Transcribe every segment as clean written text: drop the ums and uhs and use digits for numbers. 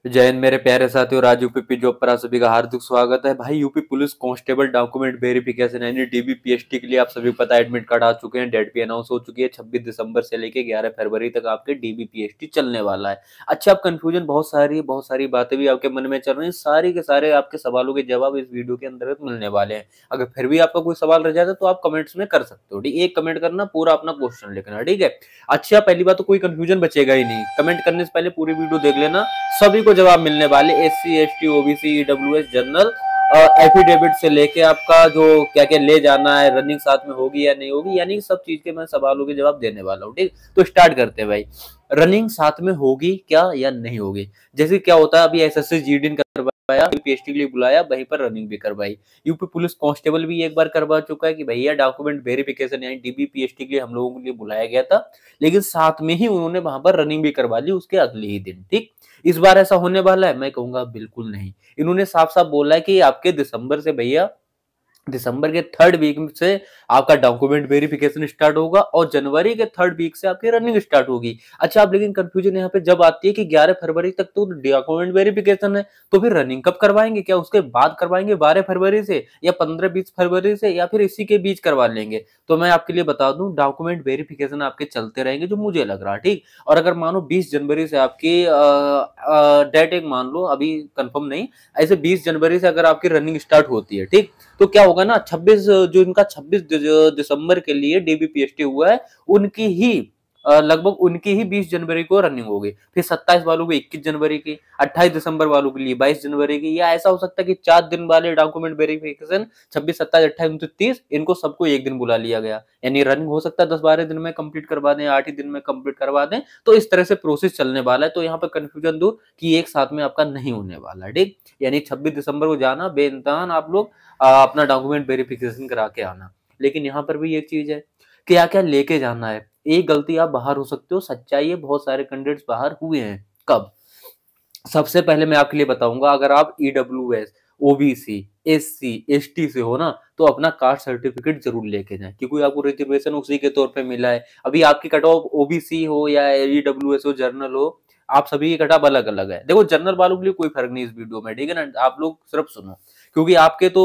जय हिंद मेरे प्यारे साथियों, राज यूपी जॉब पर आप सभी का हार्दिक स्वागत है। भाई UP police constable document verification यानी डीबीपीएसटी के लिए आप सभी को पता है एडमिट कार्ड आ चुके हैं। डेट भी अनाउंस हो चुकी है। 26 दिसंबर से लेके 11 फरवरी तक आपके डीबीपीएसटी चलने वाला है। अच्छा, आप कंफ्यूजन बहुत सारी बातें भी आपके मन में चल रही हैं। सारी के सारे आपके सवालों के जवाब इस वीडियो के अंतर्गत मिलने वाले हैं। अगर फिर भी आपका कोई सवाल रह जाता है तो आप कमेंट्स में कर सकते हो। ठीक, एक कमेंट करना, पूरा अपना क्वेश्चन लिखना। ठीक है। अच्छा, पहली बात तो कोई कंफ्यूजन बचेगा ही नहीं। कमेंट करने से पहले पूरी वीडियो देख लेना, सभी को जवाब मिलने वाले। SC, ST, OBC, EWS, general, affidavit से लेके आपका जो क्या क्या ले जाना है, रनिंग साथ में होगी या नहीं होगी, यानी सब चीज के मैं सवालों के जवाब देने वाला हूँ। ठीक, तो स्टार्ट करते हैं भाई। रनिंग साथ में होगी क्या या नहीं होगी? जैसे क्या होता है, अभी एसएससी जीडी करवाया, पीएचडी के लिए बुलाया, वहीं पर रनिंग भी करवाई। यूपी पुलिस कांस्टेबल भी एक बार करवा चुका है कि भैया डॉक्यूमेंट वेरिफिकेशन यानी डीबीपीएसटी के लिए हम लोगों के लिए बुलाया गया था, लेकिन साथ में ही उन्होंने वहां पर रनिंग भी करवा ली उसके अगले ही दिन। ठीक, इस बार ऐसा होने वाला है? मैं कहूंगा बिल्कुल नहीं। इन्होंने साफ साफ बोला है कि आपके दिसंबर से भैया, दिसंबर के थर्ड वीक से आपका डॉक्यूमेंट वेरिफिकेशन स्टार्ट होगा और जनवरी के थर्ड वीक से आपकी रनिंग स्टार्ट होगी। अच्छा, आप लेकिन कंफ्यूजन यहाँ पे जब आती है कि 11 फरवरी तक तो डॉक्यूमेंट वेरिफिकेशन है, तो फिर रनिंग कब करवाएंगे? क्या उसके बाद करवाएंगे 12 फरवरी से, या 15-20 फरवरी से, या फिर इसी के बीच करवा लेंगे? तो मैं आपके लिए बता दूं, डॉक्यूमेंट वेरिफिकेशन आपके चलते रहेंगे जो मुझे लग रहा है। ठीक, और अगर मानो 20 जनवरी से आपकी डेट एक मान लो, अभी कंफर्म नहीं, ऐसे 20 जनवरी से अगर आपकी रनिंग स्टार्ट होती है, ठीक, तो क्या होगा ना, 26 जो इनका 26 दिसंबर के लिए डीबीपीएसटी हुआ है, उनकी ही लगभग उनकी ही 20 जनवरी को रनिंग होगी। फिर 27 वालों को 21 जनवरी की, 28 दिसंबर वालों के लिए 22 जनवरी की, या ऐसा हो सकता है कि 4 दिन वाले डॉक्यूमेंट वेरिफिकेशन 26, 27, 28, 29, 30 इनको सबको एक दिन बुला लिया गया, यानी रनिंग हो सकता है 10-12 दिन में कंप्लीट करवा दें, 8 ही दिन में कंप्लीट करवा दें। तो इस तरह से प्रोसेस चलने वाला है। तो यहाँ पर कंफ्यूजन दूर कि एक साथ में आपका नहीं होने वाला। ठीक, यानी 26 दिसंबर को जाना, बेइंतहान आप लोग अपना डॉक्यूमेंट वेरिफिकेशन करा के आना। लेकिन यहाँ पर भी एक चीज है, क्या क्या लेके जाना है। एक गलती आप बाहर हो सकते हो, सच्चाई है बहुत सारे कैंडिडेट्स बाहर हुए हैं। कब? सबसे पहले मैं आपके लिए बताऊंगा, अगर आप ईडब्ल्यूएस, ओबीसी, एससी, एसटी से हो ना, तो अपना कास्ट सर्टिफिकेट जरूर लेके जाएं, क्योंकि आपको रिजर्वेशन उसी के तौर पे मिला है। अभी आपकी कट ऑफ ओबीसी हो या ईडब्ल्यूएस हो, जर्नल हो, आप सभी की कट ऑफ अलग अलग है। देखो, जनरल वालों के लिए कोई फर्क नहीं इस वीडियो में, ठीक है ना, आप लोग सिर्फ सुनो, क्योंकि आपके तो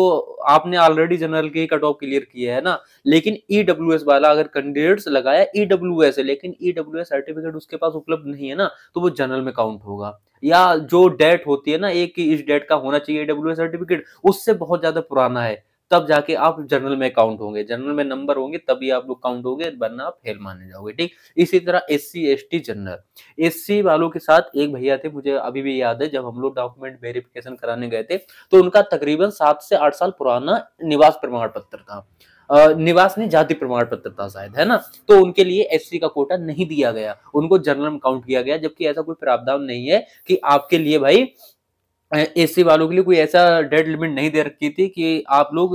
आपने ऑलरेडी जनरल के कट ऑफ क्लियर किया है ना। लेकिन ईडब्ल्यूएस वाला अगर कैंडिडेट्स लगाया ईडब्ल्यूएस है, लेकिन ईडब्ल्यूएस सर्टिफिकेट उसके पास उपलब्ध नहीं है ना, तो वो जनरल में काउंट होगा। या जो डेट होती है ना एक की, इस डेट का होना चाहिए डब्ल्यू सर्टिफिकेट, उससे बहुत ज्यादा पुराना है, तब जाके आप जनरल में काउंट होंगे, जनरल में नंबर होंगे तभी आप लोग काउंट होंगे, वरना आप फेल माने जाओगे। ठीक, इसी तरह एससी, एसटी, जनरल, एससी वालों के साथ एक भैया थे, मुझे अभी भी याद है, जब हम लोग डॉक्यूमेंट वेरिफिकेशन कराने गए थे, तो उनका तकरीबन 7 से 8 साल पुराना निवास प्रमाण पत्र था। निवास नहीं, जाति प्रमाण पत्र था शायद, है ना। तो उनके लिए एससी का कोटा नहीं दिया गया, उनको जनरल में काउंट किया गया, जबकि ऐसा कोई प्रावधान नहीं है कि आपके लिए भाई एससी वालों के लिए कोई ऐसा डेड लिमिट नहीं दे रखी थी कि आप लोग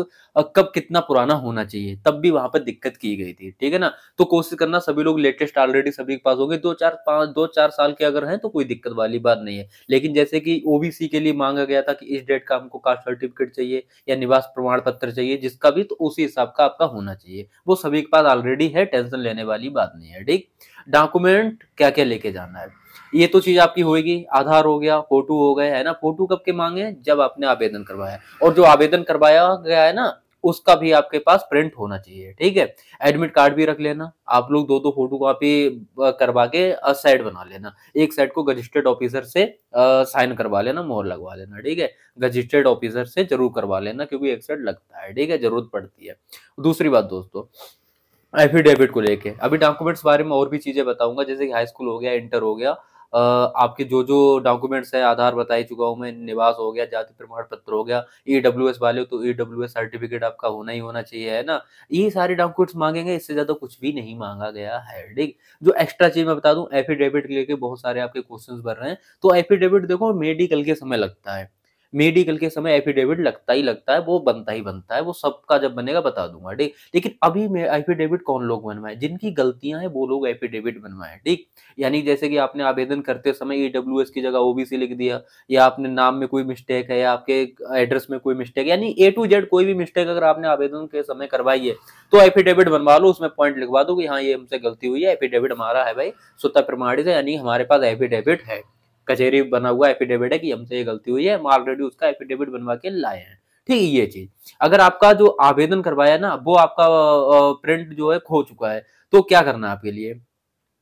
कब कितना पुराना होना चाहिए, तब भी वहां पर दिक्कत की गई थी। ठीक है ना, तो कोशिश करना सभी लोग लेटेस्ट ऑलरेडी सभी के पास होंगे, 2-4 साल के अगर हैं तो कोई दिक्कत वाली बात नहीं है। लेकिन जैसे कि ओबीसी के लिए मांगा गया था कि इस डेट का हमको कास्ट सर्टिफिकेट चाहिए या निवास प्रमाण पत्र चाहिए, जिसका भी, तो उसी हिसाब का आपका होना चाहिए, वो सभी के पास ऑलरेडी है, टेंशन लेने वाली बात नहीं है। ठीक, डॉक्यूमेंट क्या क्या लेके जाना है, ये तो चीज आपकी होगी, आधार हो गया, फोटो हो गए, है ना। फोटो कब के मांगे? जब आपने आवेदन करवाया, और जो आवेदन करवाया गया है ना, उसका भी आपके पास प्रिंट होना चाहिए। ठीक है, एडमिट कार्ड भी रख लेना, आप लोग दो दो फोटो कॉपी करवा के सेट बना लेना, एक सेट को रजिस्टर्ड ऑफिसर से साइन करवा लेना, मोहर लगवा लेना। ठीक है, रजिस्टर्ड ऑफिसर से जरूर करवा लेना, क्योंकि एक सेट लगता है, ठीक है, जरूरत पड़ती है। दूसरी बात दोस्तों, एफिडेविट को लेके अभी डॉक्यूमेंट्स बारे में और भी चीजें बताऊंगा, जैसे कि हाई स्कूल हो गया, इंटर हो गया, आपके जो जो डॉक्यूमेंट्स है, आधार बता ही चुका हूं मैं, निवास हो गया, जाति प्रमाण पत्र हो गया, ईडब्ल्यूएस वाले हो तो ईडब्ल्यूएस सर्टिफिकेट आपका होना ही होना चाहिए, है ना। ये सारे डॉक्यूमेंट्स मांगेंगे, इससे ज्यादा कुछ भी नहीं मांगा गया है। ठीक, जो एक्स्ट्रा चीज मैं बता दूं, एफिडेविट के लेके बहुत सारे आपके क्वेश्चंस बन रहे हैं, तो एफिडेविट देखो मेडिकल के समय लगता है, मेडिकल के समय एफिडेविट लगता ही लगता है, वो बनता ही बनता है, वो सबका जब बनेगा बता दूंगा। ठीक, लेकिन अभी में एफिडेविट कौन लोग बनवाए, जिनकी गलतियां हैं वो लोग एफिडेविट बनवाए। ठीक, यानी जैसे कि आपने आवेदन करते समय ईडब्ल्यूएस की जगह ओबीसी लिख दिया, या आपने नाम में कोई मिस्टेक है, या आपके एड्रेस में कोई मिस्टेक, यानी ए टू जेड कोई भी मिस्टेक अगर आपने आवेदन के समय करवाई है, तो एफिडेविट बनवा लो, उसमें पॉइंट लिखवा दो कि हाँ ये हमसे गलती हुई है, एफिडेविट हमारा है भाई, स्वतः प्रमाणित है, यानी हमारे पास एफिडेविट है। कचहरी बना हुआ एफिडेविट है कि हमसे ये गलती हुई है, हम ऑलरेडी उसका एफिडेविट बनवा के लाए हैं। ठीक है, ये चीज। अगर आपका जो आवेदन करवाया ना वो आपका प्रिंट जो है खो चुका है, तो क्या करना है आपके लिए,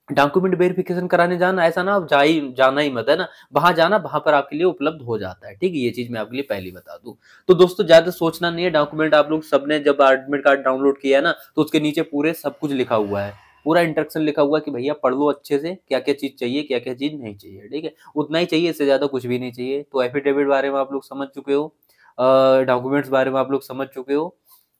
डॉक्यूमेंट वेरिफिकेशन कराने जाना, ऐसा ना आप जाना ही मत है ना, वहां जाना, वहां पर आपके लिए उपलब्ध हो जाता है। ठीक है, ये चीज मैं आपके लिए पहले बता दूं। तो दोस्तों ज्यादा सोचना नहीं है, डॉक्यूमेंट आप लोग सबने जब एडमिट कार्ड डाउनलोड किया है ना, तो उसके नीचे पूरे सब कुछ लिखा हुआ है, पूरा इंस्ट्रक्शन लिखा हुआ है कि भैया पढ़ लो अच्छे से, क्या क्या चीज चाहिए, क्या क्या चीज नहीं चाहिए। ठीक है, उतना ही चाहिए, इससे ज्यादा कुछ भी नहीं चाहिए। तो एफिडेविट बारे में आप लोग समझ चुके हो, डॉक्यूमेंट्स बारे में आप लोग समझ चुके हो,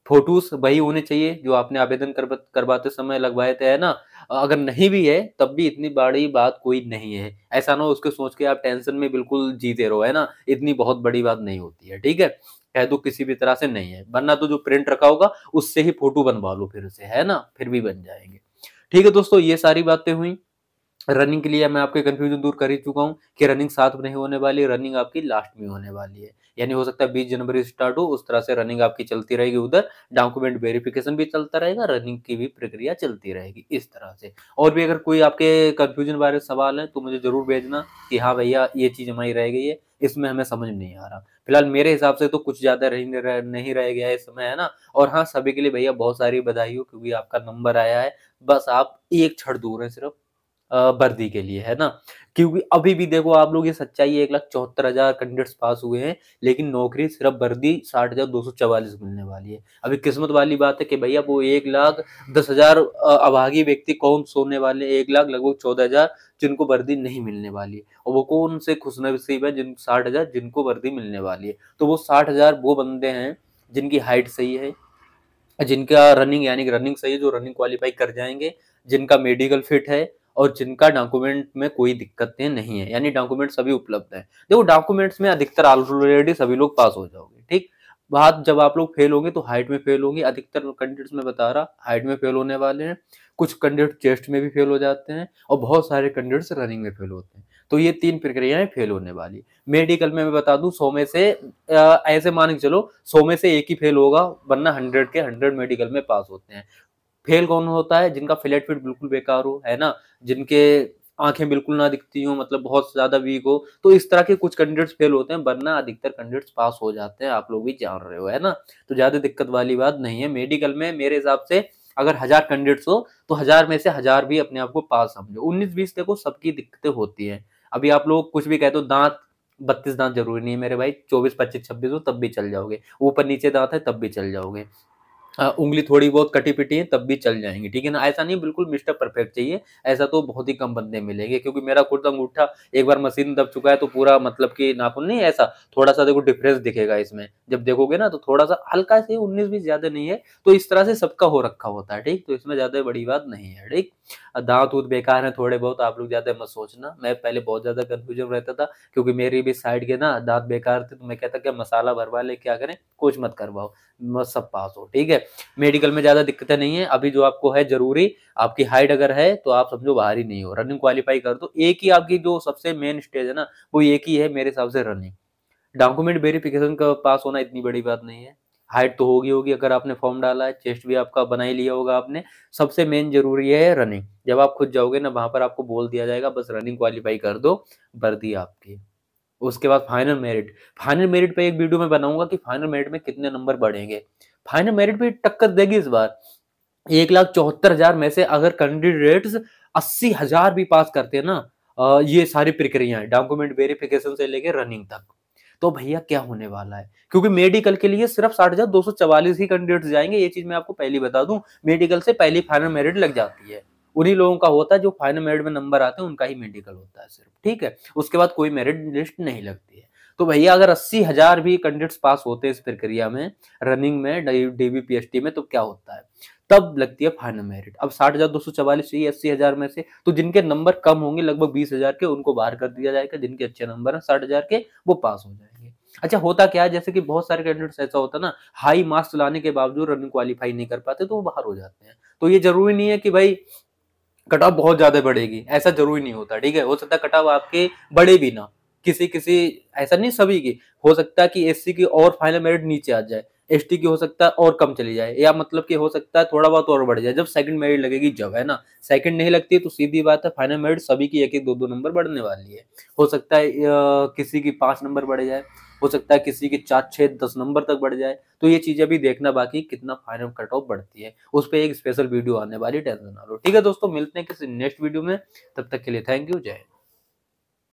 फोटोज वही होने चाहिए जो आपने आवेदन करवाते समय लगवाए थे, है ना। अगर नहीं भी है तब भी इतनी बड़ी बात कोई नहीं है, ऐसा ना हो उसके सोच के आप टेंशन में बिल्कुल जीते रहो, है ना, इतनी बहुत बड़ी बात नहीं होती है। ठीक है, कह दो किसी भी तरह से नहीं है, वरना तो जो प्रिंट रखा होगा उससे ही फोटो बनवा लो फिर से, है ना, फिर भी बन जाएंगे। ठीक है दोस्तों, ये सारी बातें हुई। रनिंग के लिए मैं आपके कंफ्यूजन दूर कर ही चुका हूँ कि रनिंग साथ में नहीं होने वाली है, रनिंग आपकी लास्ट में होने वाली है। यानी हो सकता है 20 जनवरी से स्टार्ट हो, उस तरह से रनिंग आपकी चलती रहेगी, उधर डॉक्यूमेंट वेरिफिकेशन भी चलता रहेगा, रनिंग की भी प्रक्रिया चलती रहेगी इस तरह से। और भी अगर कोई आपके कंफ्यूजन बारे सवाल है तो मुझे जरूर भेजना कि हाँ भैया ये चीज हमारी रह गई है, इसमें हमें समझ नहीं आ रहा। फिलहाल मेरे हिसाब से तो कुछ ज्यादा नहीं रह गया है इस समय, है ना। और हाँ, सभी के लिए भैया बहुत सारी बधाई हो, क्योंकि आपका नंबर आया है, बस आप एक क्षण दूर है सिर्फ वर्दी के लिए, है ना। क्योंकि अभी भी देखो आप लोग, ये सच्चाई है, 1,74,000 कैंडिडेट्स पास हुए हैं, लेकिन नौकरी सिर्फ वर्दी 60,244 मिलने वाली है। अभी किस्मत वाली बात है कि भैया वो 1,10,000 अभागी व्यक्ति कौन सोने वाले, 1,00,000 लगभग 14,000 जिनको वर्दी नहीं मिलने वाली है, और वो कौन से खुशनसीब है जिन 60,000 जिनको वर्दी मिलने वाली है। तो वो 60,000 वो बंदे हैं जिनकी हाइट सही है, जिनका रनिंग यानी कि रनिंग सही है, जो रनिंग क्वालिफाई कर जाएंगे, जिनका मेडिकल फिट है, और जिनका डॉक्यूमेंट में कोई दिक्कतें नहीं है, यानी डॉक्यूमेंट सभी उपलब्ध है। देखो डॉक्यूमेंट्स में अधिकतर ऑलरेडी सभी लोग पास हो जाओगे। ठीक, बात जब आप लोग फेल होंगे तो हाइट में फेल होंगे, अधिकतर कैंडिडेट्स में बता रहा हाइट में फेल होने वाले हैं, कुछ कैंडिडेट चेस्ट में भी फेल हो जाते हैं, और बहुत सारे कैंडिडेट्स रनिंग में फेल होते हैं। तो ये 3 प्रक्रियाएं फेल होने वाली। मेडिकल में मैं बता दूं 100 में से ऐसे मान के चलो 100 में से एक ही फेल होगा, वरना 100 के 100 मेडिकल में पास होते हैं। फेल कौन होता है, जिनका फ्लैट फिट बिल्कुल बेकार हो, है ना, जिनके आंखें बिल्कुल ना दिखती हो, मतलब बहुत ज्यादा वीक हो, तो इस तरह के कुछ कैंडिडेट्स फेल होते हैं, वरना अधिकतर कैंडिडेट्स पास हो जाते हैं, आप लोग भी जान रहे हो, है ना। तो ज्यादा दिक्कत वाली बात नहीं है मेडिकल में। मेरे हिसाब से अगर 1000 कैंडिडेट्स हो तो 1000 में से 1000 भी अपने आप को पास समझो। 19-20 देखो सबकी दिक्कतें होती है। अभी आप लोग कुछ भी कहते हो, दांत 32 दांत जरूरी नहीं है मेरे भाई, 24, 25, 26 हो तब भी चल जाओगे, ऊपर नीचे दांत है तब भी चल जाओगे, उंगली थोड़ी बहुत कटी पिटी है तब भी चल जाएंगी। ठीक है ना, ऐसा नहीं बिल्कुल मिस्टर परफेक्ट चाहिए, ऐसा तो बहुत ही कम बंदे मिलेंगे, क्योंकि मेरा खुद अंगूठा एक बार मशीन दब चुका है, तो पूरा मतलब कि नाखून नहीं ऐसा, थोड़ा सा देखो डिफरेंस दिखेगा इसमें, जब देखोगे ना तो थोड़ा सा हल्का से 19-20 ज्यादा नहीं है। तो इस तरह से सबका हो रखा होता है। ठीक, तो इसमें ज्यादा बड़ी बात नहीं है। ठीक, दांत उत बेकार है थोड़े बहुत, आप लोग ज्यादा मत सोचना। मैं पहले बहुत ज्यादा कंफ्यूजन रहता था, क्योंकि मेरी भी साइड के ना दांत बेकार थे, तो मैं कहता क्या मसाला भरवा ले, क्या करें, कुछ मत करवाओ, बस सब पास हो। ठीक है, मेडिकल में ज्यादा दिक्कतें नहीं है। अभी जो आपको है जरूरी, आपकी हाइट अगर है तो आप समझो बाहर ही नहीं हो, रनिंग क्वालिफाई कर दो। एक ही आपकी जो सबसे मेन स्टेज है ना, वो एक ही है मेरे हिसाब से, रनिंग। डॉक्यूमेंट वेरिफिकेशन का पास होना इतनी बड़ी बात नहीं है। हाइट तो होगी होगी, अगर आपने फॉर्म डाला है, चेस्ट भी आपका बना ही लिया होगा आपने। सबसे मेन जरूरी है रनिंग। जब आप खुद जाओगे ना, वहां पर आपको बोल दिया जाएगा बस रनिंग क्वालिफाई कर दो, वर्दी आपकी। उसके बाद फाइनल मेरिट। फाइनल मेरिट पे एक वीडियो में बनाऊंगा कि फाइनल मेरिट में कितने नंबर बढ़ेंगे। फाइनल मेरिट भी टक्कर देगी इस बार। 1,74,000 में से अगर कैंडिडेट्स 80,000 भी पास करते हैं ना, ये सारी प्रक्रियाएं डॉक्यूमेंट वेरिफिकेशन से लेके रनिंग तक, तो भैया क्या होने वाला है। क्योंकि मेडिकल के लिए सिर्फ 60,244 ही कैंडिडेट्स जाएंगे, ये चीज मैं आपको पहले बता दूं। मेडिकल से पहली फाइनल मेरिट लग जाती है, उन्हीं लोगों का होता है जो फाइनल मेरिट में नंबर आते हैं, उनका ही मेडिकल होता है सिर्फ। ठीक है, उसके बाद कोई मेरिट लिस्ट नहीं लगती है। तो भैया अगर 80,000 भी कैंडिडेट्स पास होते हैं इस प्रक्रिया में, रनिंग में, डीबीपीएसटी में, तो क्या होता है, तब लगती है फाइनल मेरिट। अब 60,244 चाहिए 80,000 में से, तो जिनके नंबर कम होंगे लगभग 20,000 के, उनको बाहर कर दिया जाएगा। जिनके अच्छे नंबर है 60,000 के, वो पास हो जाएंगे। अच्छा, होता क्या है, जैसे कि बहुत सारे कैंडिडेट्स ऐसा होता है ना, हाई मार्क्स लाने के बावजूद रनिंग क्वालिफाई नहीं कर पाते, तो वो बाहर हो जाते हैं। तो ये जरूरी नहीं है कि भाई कट ऑफ बहुत ज्यादा बढ़ेगी, ऐसा जरूरी नहीं होता। ठीक है, हो सकता है कट ऑफ आपके बढ़े भी ना, किसी किसी, ऐसा नहीं सभी की, हो सकता है कि एससी की और फाइनल मेरिट नीचे आ जाए, एसटी की हो सकता है और कम चली जाए, या मतलब कि हो सकता है थोड़ा बहुत और बढ़ जाए जब सेकंड मेरिट लगेगी जब, है ना। सेकंड नहीं लगती है तो सीधी बात है फाइनल मेरिट सभी की 1-1 2-2 नंबर बढ़ने वाली है। हो सकता है किसी की 5 नंबर बढ़ जाए, हो सकता है किसी की 4, 6, 10 नंबर तक बढ़ जाए। तो ये चीजें भी देखना बाकी कितना फाइनल कट ऑफ बढ़ती है, उस पर एक स्पेशल वीडियो आने वाली, टेंशन ना लो। ठीक है दोस्तों, मिलते हैं किसी नेक्स्ट वीडियो में, तब तक के लिए थैंक यू, जय हिंद।